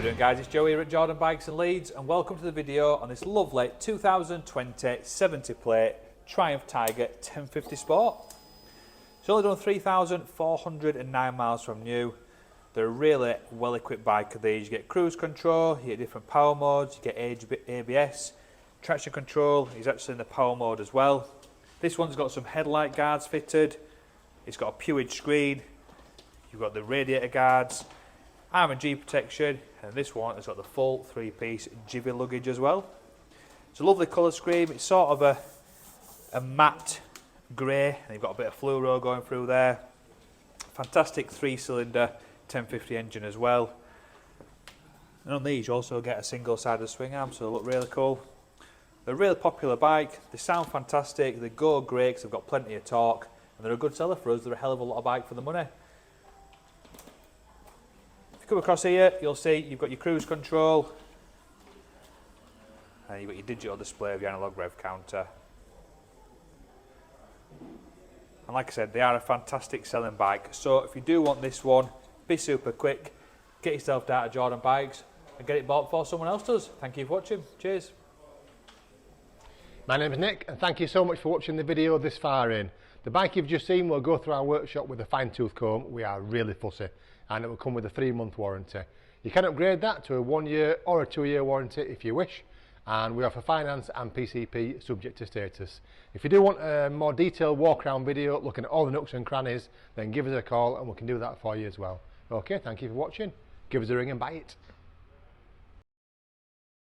doing, guys? It's Joe here at Jordan Bikes and Leeds, and welcome to the video on this lovely 2020 70 plate Triumph Tiger 1050 Sport. It's only done 3,409 miles from new. They're a really well equipped bike of these. You get cruise control, you get different power modes, you get ABS, traction control is actually in the power mode as well. This one's got some headlight guards fitted, it's got a Puig screen, you've got the radiator guards, arm and G protection, and this one has got the full three-piece GIVI luggage as well. It's a lovely colour scheme. It's sort of a matte grey, and you've got a bit of fluoro going through there. Fantastic three-cylinder 1050 engine as well. And on these you also get a single-sided swing arm, so they look really cool. They're a really popular bike. They sound fantastic. They go great because they've got plenty of torque, and they're a good seller for us. They're a hell of a lot of bike for the money. Come across here, you'll see you've got your cruise control, and you've got your digital display of your analog rev counter. And like I said, they are a fantastic selling bike. So if you do want this one, be super quick, get yourself down to Jordan Bikes and get it bought before someone else does. Thank you for watching. Cheers. My name is Nick, and thank you so much for watching the video this far in. The bike you've just seen will go through our workshop with a fine-tooth comb. We are really fussy, and it will come with a 3-month warranty. You can upgrade that to a 1-year or a 2-year warranty if you wish, and we offer finance and PCP subject to status. If you do want a more detailed walk-around video looking at all the nooks and crannies, then give us a call and we can do that for you as well. Okay, thank you for watching. Give us a ring and buy it.